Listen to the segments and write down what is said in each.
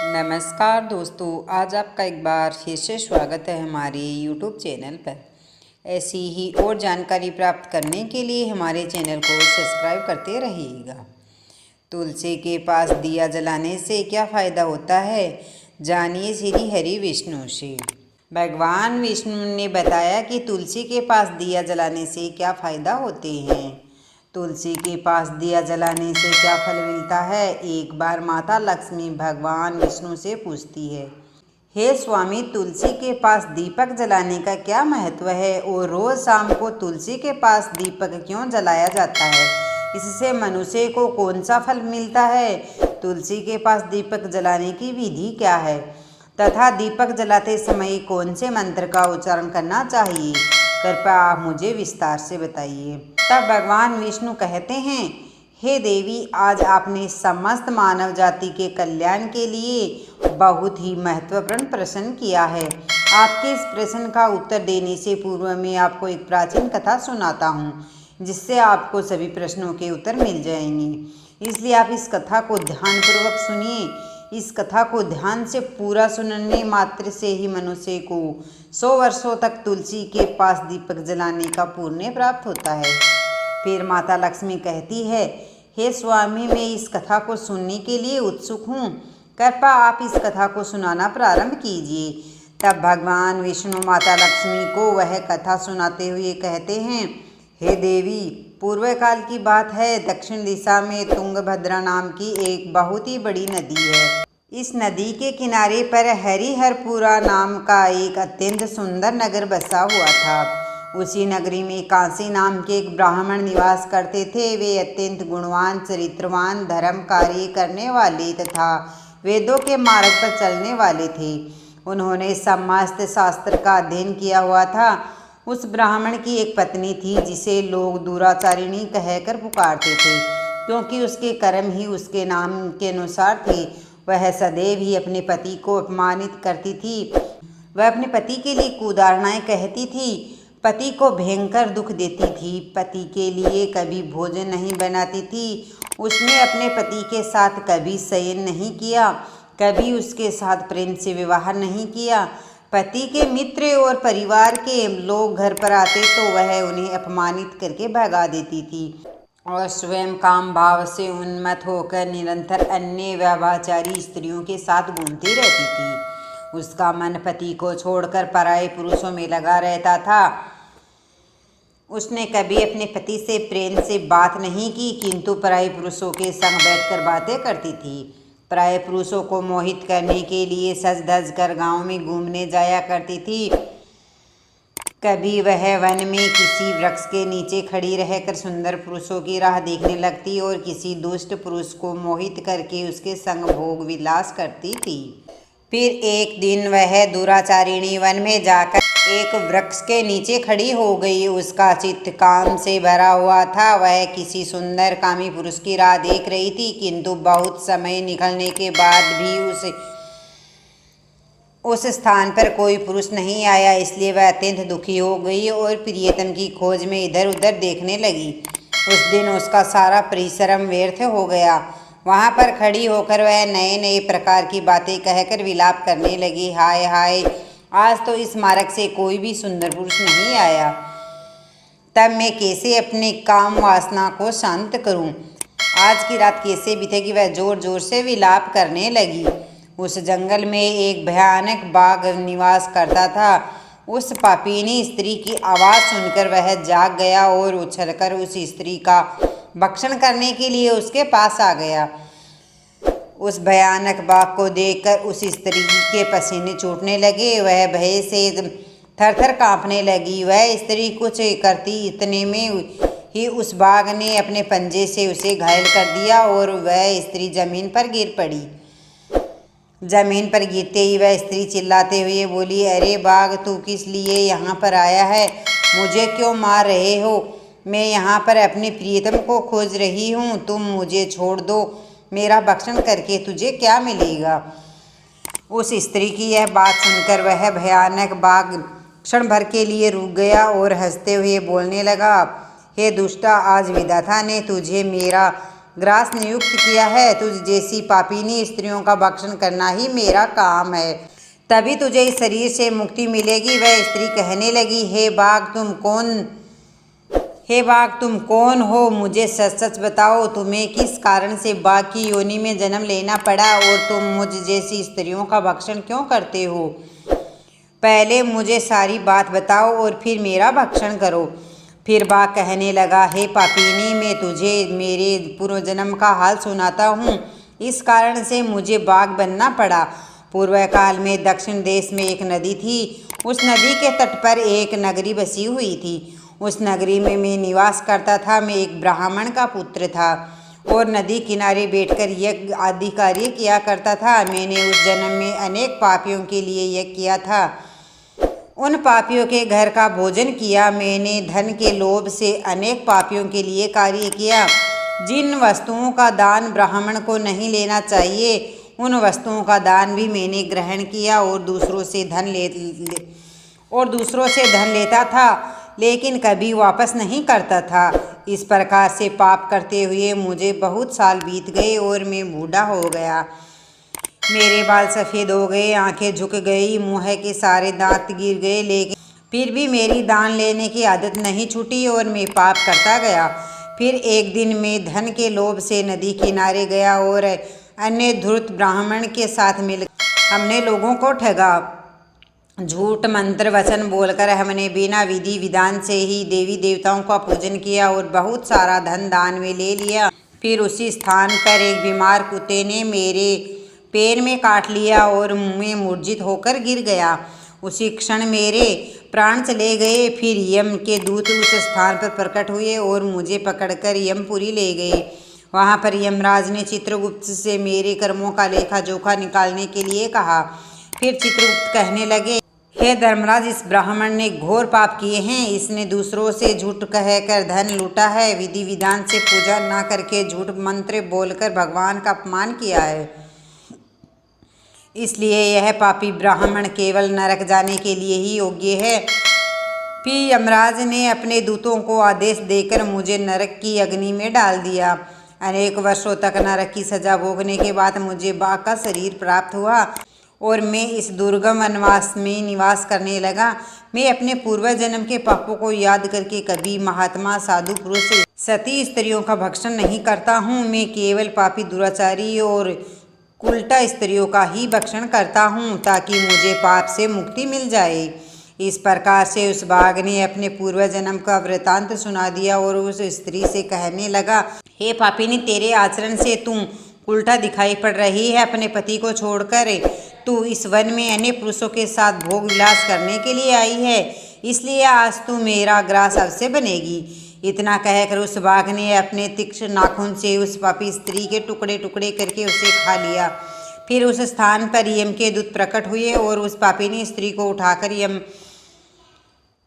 नमस्कार दोस्तों, आज आपका एक बार फिर से स्वागत है हमारे YouTube चैनल पर। ऐसी ही और जानकारी प्राप्त करने के लिए हमारे चैनल को सब्सक्राइब करते रहिएगा। तुलसी के पास दिया जलाने से क्या फ़ायदा होता है, जानिए श्री हरि विष्णु से। भगवान विष्णु ने बताया कि तुलसी के पास दिया जलाने से क्या फ़ायदा होते हैं। तुलसी के पास दिया जलाने से क्या फल मिलता है। एक बार माता लक्ष्मी भगवान विष्णु से पूछती है, हे स्वामी, तुलसी के पास दीपक जलाने का क्या महत्व है और रोज़ शाम को तुलसी के पास दीपक क्यों जलाया जाता है। इससे मनुष्य को कौन सा फल मिलता है। तुलसी के पास दीपक जलाने की विधि क्या है तथा दीपक जलाते समय कौन से मंत्र का उच्चारण करना चाहिए, कृपया आप मुझे विस्तार से बताइए। तब भगवान विष्णु कहते हैं, हे देवी, आज आपने समस्त मानव जाति के कल्याण के लिए बहुत ही महत्वपूर्ण प्रश्न किया है। आपके इस प्रश्न का उत्तर देने से पूर्व मैं आपको एक प्राचीन कथा सुनाता हूँ, जिससे आपको सभी प्रश्नों के उत्तर मिल जाएंगे। इसलिए आप इस कथा को ध्यानपूर्वक सुनिए। इस कथा को ध्यान से पूरा सुनने मात्र से ही मनुष्य को 100 वर्षों तक तुलसी के पास दीपक जलाने का पुण्य प्राप्त होता है। फिर माता लक्ष्मी कहती है, हे स्वामी, मैं इस कथा को सुनने के लिए उत्सुक हूँ, कृपया आप इस कथा को सुनाना प्रारंभ कीजिए। तब भगवान विष्णु माता लक्ष्मी को वह कथा सुनाते हुए कहते हैं, हे देवी, पूर्व काल की बात है। दक्षिण दिशा में तुंगभद्रा नाम की एक बहुत ही बड़ी नदी है। इस नदी के किनारे पर हरिहरपुरा नाम का एक अत्यंत सुंदर नगर बसा हुआ था। उसी नगरी में कांसी नाम के एक ब्राह्मण निवास करते थे। वे अत्यंत गुणवान, चरित्रवान, धर्म कार्य करने वाले तथा वेदों के मार्ग पर चलने वाले थे। उन्होंने समस्त शास्त्र का अध्ययन किया हुआ था। उस ब्राह्मण की एक पत्नी थी, जिसे लोग दुराचारिणी कहकर पुकारते थे, क्योंकि उसके कर्म ही उसके नाम के अनुसार थे। वह सदैव ही अपने पति को अपमानित करती थी। वह अपने पति के लिए कुधारणाएं कहती थी, पति को भयंकर दुख देती थी, पति के लिए कभी भोजन नहीं बनाती थी। उसने अपने पति के साथ कभी शयन नहीं किया, कभी उसके साथ प्रेम से विवाह नहीं किया। पति के मित्र और परिवार के लोग घर पर आते तो वह उन्हें अपमानित करके भगा देती थी और स्वयं काम भाव से उन्मत्त होकर निरंतर अन्य व्यभिचारी स्त्रियों के साथ घूमती रहती थी। उसका मन पति को छोड़कर पराये पुरुषों में लगा रहता था। उसने कभी अपने पति से प्रेम से बात नहीं की, किंतु पराये पुरुषों के संग बैठकर बातें करती थी। पराये पुरुषों को मोहित करने के लिए सज धज कर गाँव में घूमने जाया करती थी। कभी वह वन में किसी वृक्ष के नीचे खड़ी रहकर सुंदर पुरुषों की राह देखने लगती और किसी दुष्ट पुरुष को मोहित करके उसके संग भोग विलास करती थी। फिर एक दिन वह दुराचारिणी वन में जाकर एक वृक्ष के नीचे खड़ी हो गई। उसका चित्त काम से भरा हुआ था। वह किसी सुंदर कामी पुरुष की राह देख रही थी, किंतु बहुत समय निकलने के बाद भी उस स्थान पर कोई पुरुष नहीं आया। इसलिए वह अत्यंत दुखी हो गई और प्रियतम की खोज में इधर उधर देखने लगी। उस दिन उसका सारा परिश्रम व्यर्थ हो गया। वहाँ पर खड़ी होकर वह नए नए प्रकार की बातें कहकर विलाप करने लगी, हाय हाय, आज तो इस मार्ग से कोई भी सुंदर पुरुष नहीं आया। तब मैं कैसे अपने काम वासना को शांत करूं? आज की रात कैसे बीतेगी? वह जोर जोर से विलाप करने लगी। उस जंगल में एक भयानक बाघ निवास करता था। उस पापीनी स्त्री की आवाज़ सुनकर वह जाग गया और उछलकर उस स्त्री का भक्षण करने के लिए उसके पास आ गया। उस भयानक बाघ को देखकर उस स्त्री के पसीने छूटने लगे। वह भय से थरथर कांपने लगी। वह स्त्री कुछ करती इतने में ही उस बाघ ने अपने पंजे से उसे घायल कर दिया और वह स्त्री जमीन पर गिर पड़ी। जमीन पर गिरते ही वह स्त्री चिल्लाते हुए बोली, अरे बाघ, तू किस लिए यहाँ पर आया है? मुझे क्यों मार रहे हो? मैं यहाँ पर अपने प्रियतम को खोज रही हूँ। तुम मुझे छोड़ दो। मेरा भक्षण करके तुझे क्या मिलेगा? उस स्त्री की यह बात सुनकर वह भयानक बाघ क्षण भर के लिए रुक गया और हंसते हुए बोलने लगा, हे दुष्टा, आज विधाता ने तुझे मेरा ग्रास नियुक्त किया है। तुझ जैसी पापीनी स्त्रियों का भक्षण करना ही मेरा काम है, तभी तुझे इस शरीर से मुक्ति मिलेगी। वह स्त्री कहने लगी, हे बाघ तुम कौन हो? मुझे सच सच बताओ, तुम्हें किस कारण से बाघ की योनि में जन्म लेना पड़ा और तुम मुझ जैसी स्त्रियों का भक्षण क्यों करते हो? पहले मुझे सारी बात बताओ और फिर मेरा भक्षण करो। फिर बाघ कहने लगा, हे पापीनी, मैं तुझे मेरे पूर्व जन्म का हाल सुनाता हूँ। इस कारण से मुझे बाघ बनना पड़ा। पूर्व काल में दक्षिण देश में एक नदी थी। उस नदी के तट पर एक नगरी बसी हुई थी। उस नगरी में मैं निवास करता था। मैं एक ब्राह्मण का पुत्र था और नदी किनारे बैठकर यज्ञ आदि कार्य किया करता था। मैंने उस जन्म में अनेक पापियों के लिए यज्ञ किया था। उन पापियों के घर का भोजन किया। मैंने धन के लोभ से अनेक पापियों के लिए कार्य किया। जिन वस्तुओं का दान ब्राह्मण को नहीं लेना चाहिए, उन वस्तुओं का दान भी मैंने ग्रहण किया और दूसरों से धन लेता था, लेकिन कभी वापस नहीं करता था। इस प्रकार से पाप करते हुए मुझे बहुत साल बीत गए और मैं बूढ़ा हो गया। मेरे बाल सफ़ेद हो गए, आंखें झुक गई, मुँह के सारे दांत गिर गए, लेकिन फिर भी मेरी दान लेने की आदत नहीं छूटी और मैं पाप करता गया। फिर एक दिन मैं धन के लोभ से नदी किनारे गया और अन्य धूर्त ब्राह्मण के साथ मिल हमने लोगों को ठगा। झूठ मंत्र वचन बोलकर हमने बिना विधि विधान से ही देवी देवताओं का पूजन किया और बहुत सारा धन दान में ले लिया। फिर उसी स्थान पर एक बीमार कुत्ते ने मेरे पैर में काट लिया और मैं मूर्छित होकर गिर गया। उसी क्षण मेरे प्राण चले गए। फिर यम के दूत उस स्थान पर प्रकट हुए और मुझे पकड़कर यमपुरी ले गए। वहाँ पर यमराज ने चित्रगुप्त से मेरे कर्मों का लेखा जोखा निकालने के लिए कहा। फिर चित्रगुप्त कहने लगे, हे धर्मराज, इस ब्राह्मण ने घोर पाप किए हैं। इसने दूसरों से झूठ कहकर धन लूटा है, विधि विधान से पूजा न करके झूठ मंत्र बोलकर भगवान का अपमान किया है। इसलिए यह पापी ब्राह्मण केवल नरक जाने के लिए ही योग्य है। फिर यमराज ने अपने दूतों को आदेश देकर मुझे नरक की अग्नि में डाल दिया। अनेक वर्षों तक नरक की सजा भोगने के बाद मुझे बाघ का शरीर प्राप्त हुआ और मैं इस दुर्गम वनवास में निवास करने लगा। मैं अपने पूर्व जन्म के पापों को याद करके कभी महात्मा साधु पुरुष सती स्त्रियों का भक्षण नहीं करता हूँ। मैं केवल पापी दुराचारी और उल्टा स्त्रियों का ही भक्षण करता हूँ ताकि मुझे पाप से मुक्ति मिल जाए। इस प्रकार से उस बाघ ने अपने पूर्व जन्म का वृतांत सुना दिया और उस स्त्री से कहने लगा, हे पापिनी, तेरे आचरण से तू उल्टा दिखाई पड़ रही है। अपने पति को छोड़कर तू इस वन में अन्य पुरुषों के साथ भोग विलास करने के लिए आई है, इसलिए आज तू मेरा ग्रास अवश्य बनेगी। इतना कहकर उस बाघ ने अपने तीक्ष्ण नाखून से उस पापी स्त्री के टुकड़े टुकड़े करके उसे खा लिया। फिर उस स्थान पर यम के दूत प्रकट हुए और उस पापिनी स्त्री को उठाकर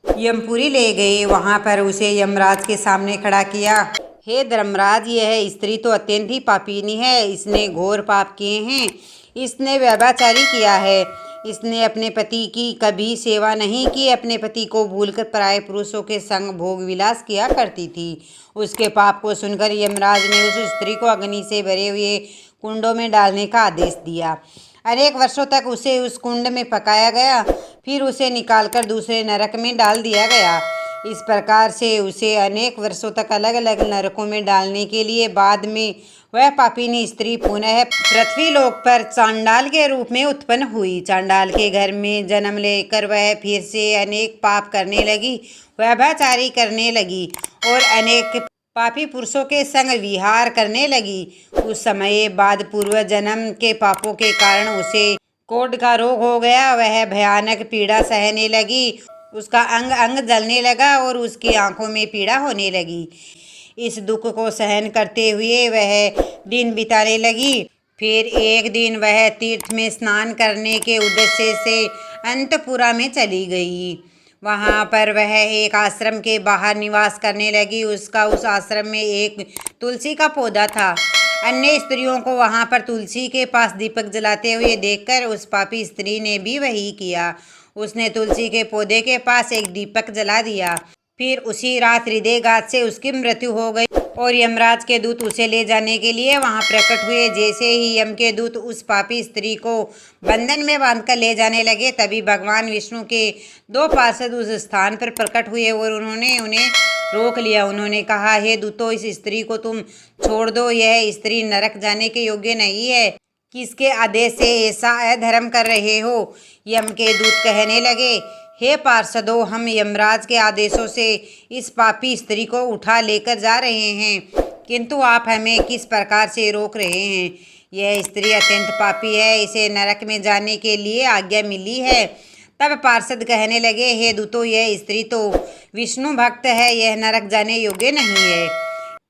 यमपुरी ले गए। वहां पर उसे यमराज के सामने खड़ा किया। हे धर्मराज, यह स्त्री तो अत्यंत ही पापिनी है। इसने घोर पाप किए हैं। इसने व्यभिचारी किया है। इसने अपने पति की कभी सेवा नहीं की। अपने पति को भूलकर पराये पुरुषों के संग भोग विलास किया करती थी। उसके पाप को सुनकर यमराज ने उस स्त्री को अग्नि से भरे हुए कुंडों में डालने का आदेश दिया। अनेक वर्षों तक उसे उस कुंड में पकाया गया। फिर उसे निकालकर दूसरे नरक में डाल दिया गया। इस प्रकार से उसे अनेक वर्षों तक अलग अलग नरकों में डालने के लिए बाद में वह पापिनी स्त्री पुनः पृथ्वी लोक पर चांडाल के रूप में उत्पन्न हुई। चांडाल के घर में जन्म लेकर वह फिर से अनेक पाप करने लगी, व्यभिचारी करने लगी और अनेक पापी पुरुषों के संग विहार करने लगी। कुछ समय बाद पूर्व जन्म के पापों के कारण उसे कोढ़ का रोग हो गया। वह भयानक पीड़ा सहने लगी। उसका अंग अंग जलने लगा और उसकी आंखों में पीड़ा होने लगी। इस दुख को सहन करते हुए वह दिन बिताने लगी। फिर एक दिन वह तीर्थ में स्नान करने के उद्देश्य से अंतपुरा में चली गई। वहाँ पर वह एक आश्रम के बाहर निवास करने लगी। उसका उस आश्रम में एक तुलसी का पौधा था। अन्य स्त्रियों को वहाँ पर तुलसी के पास दीपक जलाते हुए देखकर उस पापी स्त्री ने भी वही किया। उसने तुलसी के पौधे के पास एक दीपक जला दिया। फिर उसी रात हृदयघात से उसकी मृत्यु हो गई। और यमराज के दूत उसे ले जाने के लिए वहां प्रकट हुए। जैसे ही यम के दूत उस पापी स्त्री को बंधन में बांधकर ले जाने लगे, तभी भगवान विष्णु के 2 पार्षद उस स्थान पर प्रकट हुए और उन्होंने उन्हें रोक लिया। उन्होंने कहा, हे दूतों, इस स्त्री को तुम छोड़ दो, यह स्त्री नरक जाने के योग्य नहीं है। किसके आदेश से ऐसा अधर्म कर रहे हो? यम के दूत कहने लगे, हे पार्षदों, हम यमराज के आदेशों से इस पापी स्त्री को उठा लेकर जा रहे हैं, किंतु आप हमें किस प्रकार से रोक रहे हैं? यह स्त्री अत्यंत पापी है, इसे नरक में जाने के लिए आज्ञा मिली है। तब पार्षद कहने लगे, हे दूतों, यह स्त्री तो विष्णु भक्त है, यह नरक जाने योग्य नहीं है।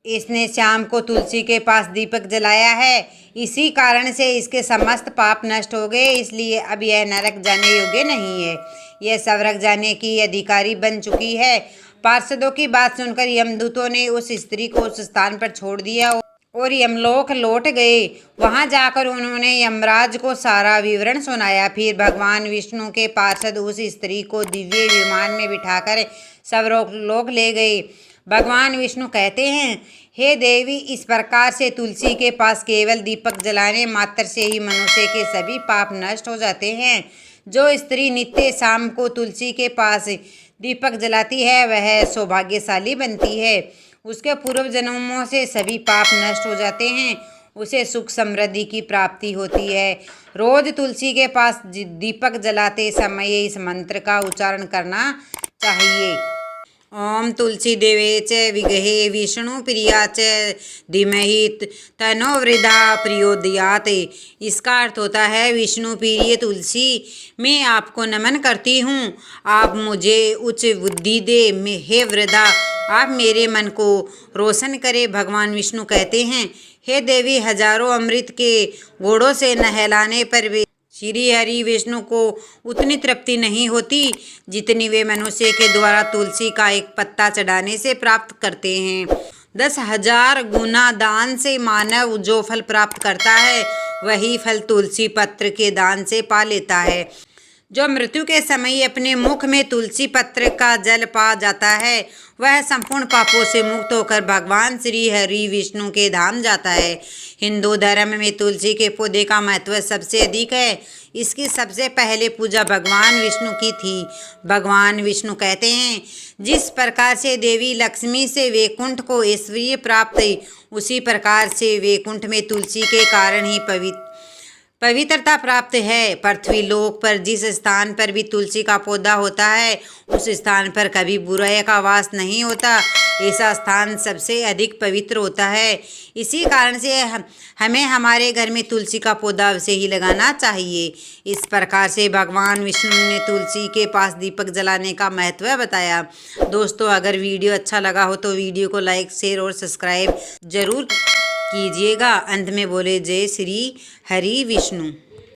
इसने शाम को तुलसी के पास दीपक जलाया है, इसी कारण से इसके समस्त पाप नष्ट हो गए, इसलिए अब यह नरक जाने योग्य नहीं है। यह स्वर्ग जाने की अधिकारी बन चुकी है। पार्षदों की बात सुनकर यमदूतों ने उस स्त्री को उस स्थान पर छोड़ दिया और यमलोक लौट गए। वहां जाकर उन्होंने यमराज को सारा विवरण सुनाया। फिर भगवान विष्णु के पार्षद उस स्त्री को दिव्य विमान में बिठाकर स्वर्गलोक ले गए। भगवान विष्णु कहते हैं, हे देवी, इस प्रकार से तुलसी के पास केवल दीपक जलाने मात्र से ही मनुष्य के सभी पाप नष्ट हो जाते हैं। जो स्त्री नित्य शाम को तुलसी के पास दीपक जलाती है, वह सौभाग्यशाली बनती है। उसके पूर्व जन्मों से सभी पाप नष्ट हो जाते हैं, उसे सुख समृद्धि की प्राप्ति होती है। रोज तुलसी के पास दीपक जलाते समय इस मंत्र का उच्चारण करना चाहिए। ओम तुलसी देवे च विगहे विष्णु प्रिया च धीमहि तनो वृद्धा प्रचोदयात्। इसका अर्थ होता है, विष्णु प्रिय तुलसी, मैं आपको नमन करती हूँ, आप मुझे उच्च बुद्धि दे। हे वृद्धा, आप मेरे मन को रोशन करें। भगवान विष्णु कहते हैं, हे देवी, हजारों अमृत के घोड़ों से नहलाने पर भी श्री हरि विष्णु को उतनी तृप्ति नहीं होती जितनी वे मनुष्य के द्वारा तुलसी का एक पत्ता चढ़ाने से प्राप्त करते हैं। 10,000 गुना दान से मानव जो फल प्राप्त करता है, वही फल तुलसी पत्र के दान से पा लेता है। जो मृत्यु के समय अपने मुख में तुलसी पत्र का जल पा जाता है, वह संपूर्ण पापों से मुक्त होकर भगवान श्री हरि विष्णु के धाम जाता है। हिंदू धर्म में तुलसी के पौधे का महत्व सबसे अधिक है। इसकी सबसे पहले पूजा भगवान विष्णु की थी। भगवान विष्णु कहते हैं, जिस प्रकार से देवी लक्ष्मी से वैकुंठ को ऐश्वर्य प्राप्त, उसी प्रकार से वैकुंठ में तुलसी के कारण ही पवित्रता प्राप्त है। पृथ्वी लोक पर जिस स्थान पर भी तुलसी का पौधा होता है, उस स्थान पर कभी बुराई का वास नहीं होता। ऐसा स्थान सबसे अधिक पवित्र होता है। इसी कारण से हमें हमारे घर में तुलसी का पौधा अवश्य ही लगाना चाहिए। इस प्रकार से भगवान विष्णु ने तुलसी के पास दीपक जलाने का महत्व बताया। दोस्तों, अगर वीडियो अच्छा लगा हो तो वीडियो को लाइक, शेयर और सब्सक्राइब जरूर कीजिएगा। अंत में बोले, जय श्री हरि विष्णु।